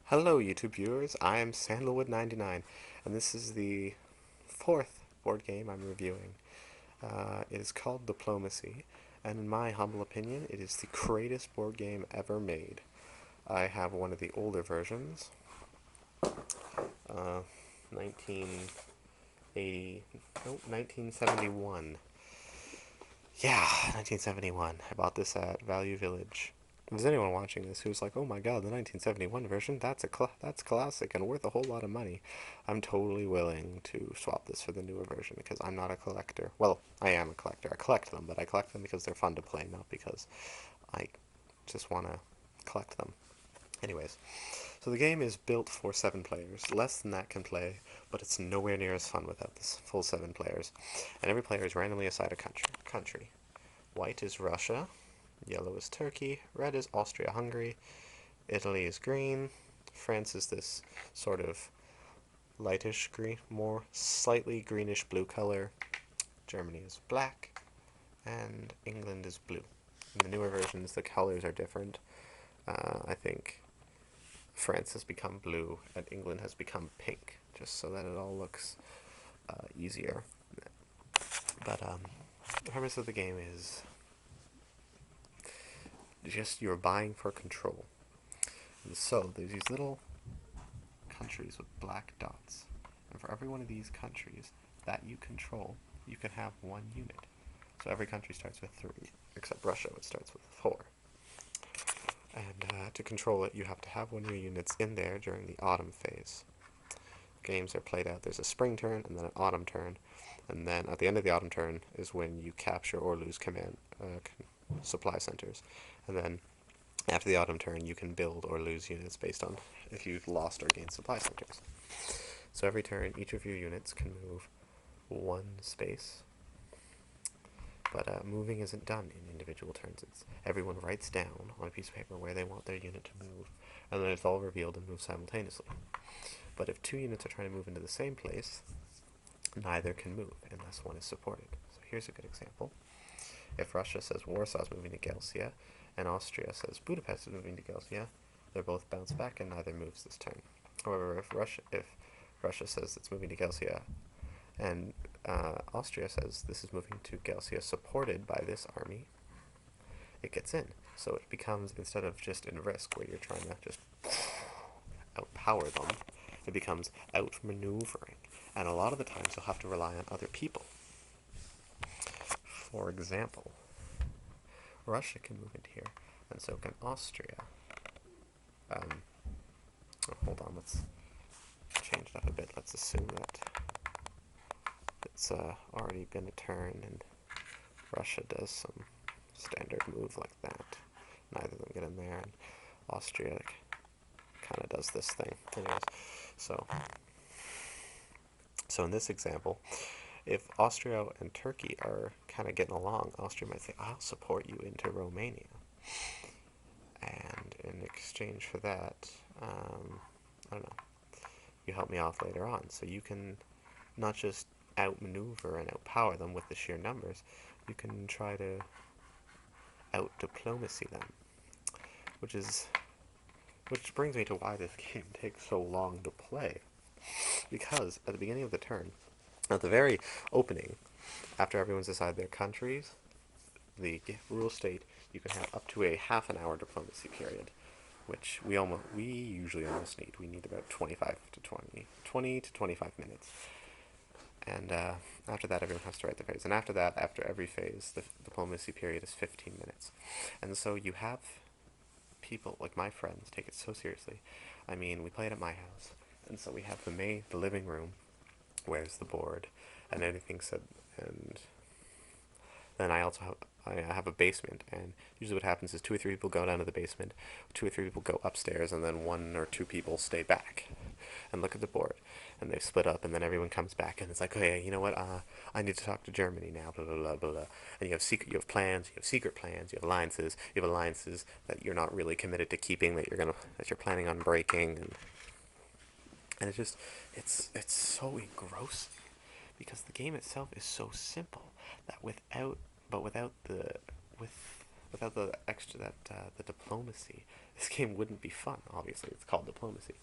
Hello, YouTube viewers. I am Sandalwood99, and this is the fourth board game I'm reviewing. It is called Diplomacy, and in my humble opinion, it is the greatest board game ever made. I have one of the older versions, uh, 1980, no, 1971. Yeah, 1971. I bought this at Value Village. If there's anyone watching this who's like, "Oh my God, the 1971 version, that's classic and worth a whole lot of money," I'm totally willing to swap this for the newer version because I'm not a collector. Well, I am a collector. I collect them, but I collect them because they're fun to play, not because I just want to collect them. Anyways, so the game is built for 7 players. Less than that can play, but it's nowhere near as fun without this full 7 players. And every player is randomly assigned a country. White is Russia, yellow is Turkey, red is Austria-Hungary, Italy is green, France is this sort of lightish green, more slightly greenish blue color, Germany is black, and England is blue. In the newer versions, the colors are different. I think France has become blue and England has become pink, just so that it all looks easier. But the premise of the game is just you're buying for control. And so there's these little countries with black dots, and for every one of these countries that you control, you can have 1 unit. So every country starts with 3, except Russia, which starts with 4. And to control it, you have to have one of your units in there during the autumn phase. Games are played out. There's a spring turn and then an autumn turn, and then at the end of the autumn turn is when you capture or lose command supply centers, and then after the autumn turn you can build or lose units based on if you've lost or gained supply centers. So every turn, each of your units can move 1 space, but moving isn't done in individual turns. It's everyone writes down on a piece of paper where they want their unit to move, and then it's all revealed and moved simultaneously. But if 2 units are trying to move into the same place, neither can move unless one is supported. So here's a good example. If Russia says Warsaw is moving to Galicia, and Austria says Budapest is moving to Galicia, they're both bounced back and neither moves this turn. However, if Russia says it's moving to Galicia, and Austria says this is moving to Galicia supported by this army, it gets in. So it becomes, instead of just in risk where you're trying to just outpower them, it becomes outmaneuvering. And a lot of the times you'll have to rely on other people. For example, Russia can move into here, and so can Austria. Hold on, let's change it up a bit. Let's assume that it's already been a turn and Russia does some standard move like that. Neither of them get in there, and Austria kind of does this thing. Anyways, so in this example, if Austria and Turkey are kind of getting along, Austria might say, "I'll support you into Romania," and in exchange for that, I don't know, you help me off later on. So you can not just outmaneuver and outpower them with the sheer numbers, you can try to out-diplomacy them, which brings me to why this game takes so long to play. Because at the beginning of the turn, at the very opening, after everyone's decided their countries, the rules state you can have up to a half an hour diplomacy period, which we usually almost need. We need about 20 to 25 minutes. And after that, everyone has to write the phase. And after that, after every phase, the diplomacy period is 15 minutes. And so you have people, like my friends, take it so seriously. I mean, we play it at my house. And so we have the living room, where's the board, and anything said, and then I have a basement, and usually what happens is 2 or 3 people go down to the basement, 2 or 3 people go upstairs, and then 1 or 2 people stay back and look at the board, and they split up, and then everyone comes back, and it's like, okay, you know what? I need to talk to Germany now, blah blah blah blah blah. And you have plans, you have secret plans, you have alliances that you're not really committed to keeping, that you're planning on breaking, and it's so engrossing because the game itself is so simple that without the extra that the diplomacy is this game wouldn't be fun. Obviously, it's called Diplomacy,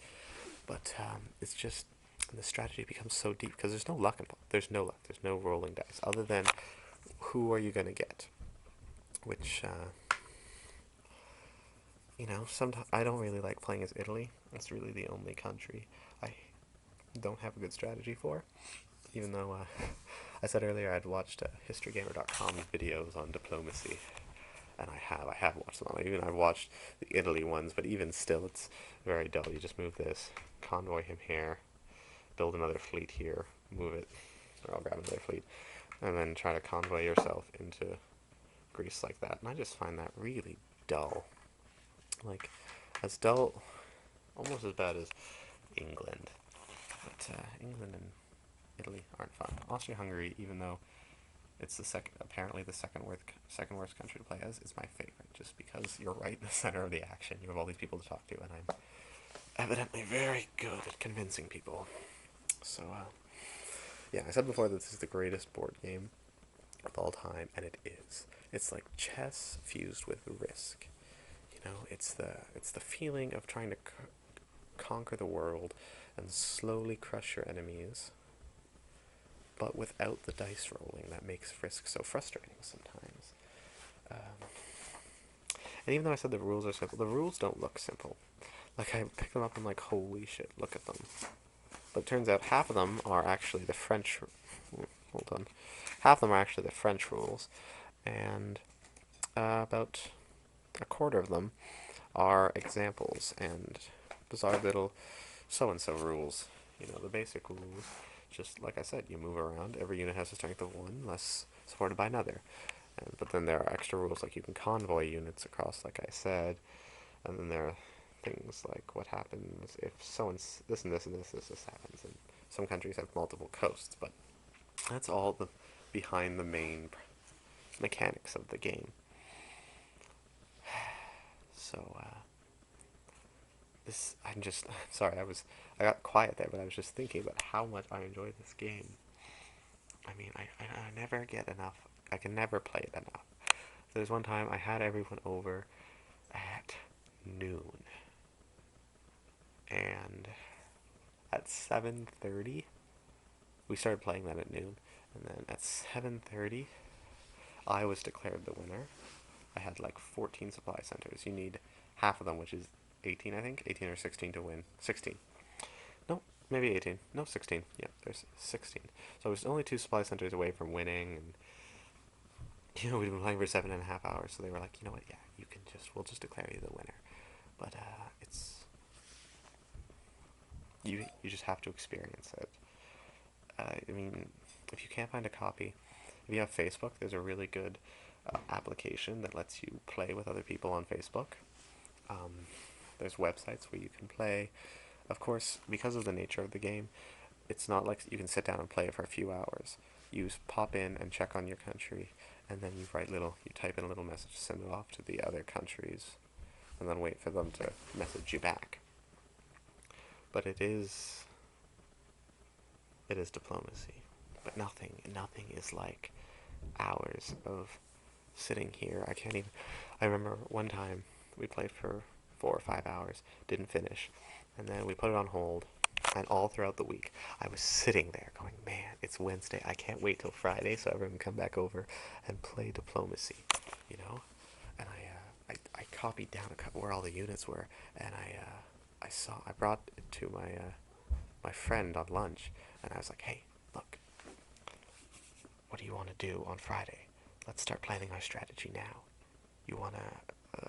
but it's just the strategy becomes so deep because there's no luck involved. There's no luck. There's no rolling dice other than who are you gonna get, which sometimes I don't really like playing as Italy. That's really the only country I don't have a good strategy for. Even though I said earlier I'd watched HistoryGamer.com videos on diplomacy, and I have watched them all. Even I've watched the Italy ones, but even still, it's very dull. You just move this, convoy him here, build another fleet here, move it, or I'll grab another fleet, and then try to convoy yourself into Greece like that. And I just find that really dull. Like, as dull, almost as bad as England. But England and Italy aren't fun. Austria-Hungary, even though it's apparently the second worst country to play as, is my favorite, just because you're right in the center of the action. You have all these people to talk to, and I'm evidently very good at convincing people. So, yeah, I said before that this is the greatest board game of all time, and it is. It's like chess fused with Risk. It's the feeling of trying to conquer the world and slowly crush your enemies, but without the dice rolling that makes Risk so frustrating sometimes. And even though I said the rules are simple, the rules don't look simple. Like, I pick them up and I'm like, holy shit, look at them. But it turns out half of them are actually the French. Hold on. Half of them are actually the French rules, and about a quarter of them are examples and bizarre little so-and-so rules. The basic rules. Just like I said, you move around. Every unit has a strength of 1, unless supported by another. But then there are extra rules, like you can convoy units across, like I said. And then there are things like what happens if this and this and this happens. And some countries have multiple coasts, but that's all behind the main mechanics of the game. So, I'm just sorry. I got quiet there, but I was just thinking about how much I enjoy this game. I mean, I never get enough. I can never play it enough. There's one time I had everyone over at noon, and at 7:30 we started playing that at noon, and then at 7:30 I was declared the winner. I had like 14 supply centers. You need half of them, which is 18, I think. 18 or 16 to win. 16. No, maybe 18. No, 16. Yeah, there's 16. So I was only 2 supply centers away from winning, and we've been playing for 7.5 hours, so they were like, you know what, yeah, we'll just declare you the winner. But you just have to experience it. I mean, if you can't find a copy, if you have Facebook, there's a really good application that lets you play with other people on Facebook. There's websites where you can play. Of course, because of the nature of the game, it's not like you can sit down and play it for a few hours. You pop in and check on your country, and then you type in a little message, send it off to the other countries, and then wait for them to message you back. But it is diplomacy. But nothing is like hours of sitting here. I remember one time we played for 4 or 5 hours, didn't finish, and then we put it on hold, and all throughout the week I was sitting there going, man, it's Wednesday, I can't wait till Friday so everyone can come back over and play diplomacy, and I copied down where all the units were, and I brought it to my friend on lunch, and I was like, hey, look, what do you want to do on Friday? Let's start planning our strategy now. You want to,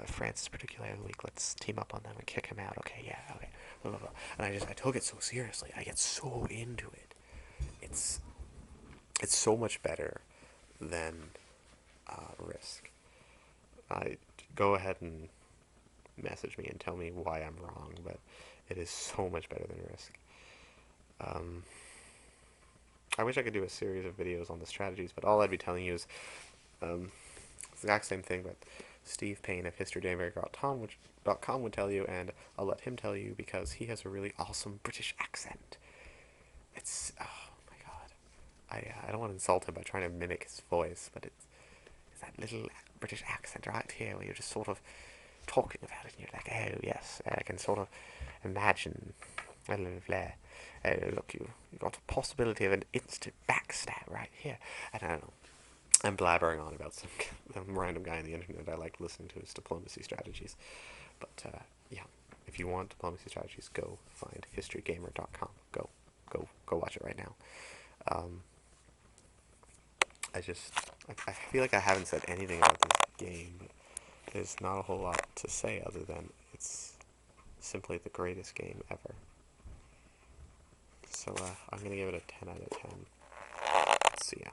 France is particularly weak, let's team up on them and kick him out. Okay, yeah, okay. Blah, blah, blah. And I took it so seriously. I get so into it. It's so much better than Risk. Go ahead and message me and tell me why I'm wrong, but it is so much better than Risk. I wish I could do a series of videos on the strategies, but all I'd be telling you is the exact same thing that Steve Payne of HistoryGamer.com would tell you, and I'll let him tell you because he has a really awesome British accent. It's, oh my god. I don't want to insult him by trying to mimic his voice, but it's that little British accent right here where you're just sort of talking about it, and you're like, oh yes, I can sort of imagine. Blah, blah, blah. Oh, look, you got a possibility of an instant backstab right here. I don't know. I'm blabbering on about some random guy on the internet. I like listening to his diplomacy strategies. But yeah, if you want diplomacy strategies, go find historygamer.com. Go watch it right now. Um, I feel like I haven't said anything about this game. But there's not a whole lot to say other than it's simply the greatest game ever. So I'm gonna give it a 10 out of 10. See ya.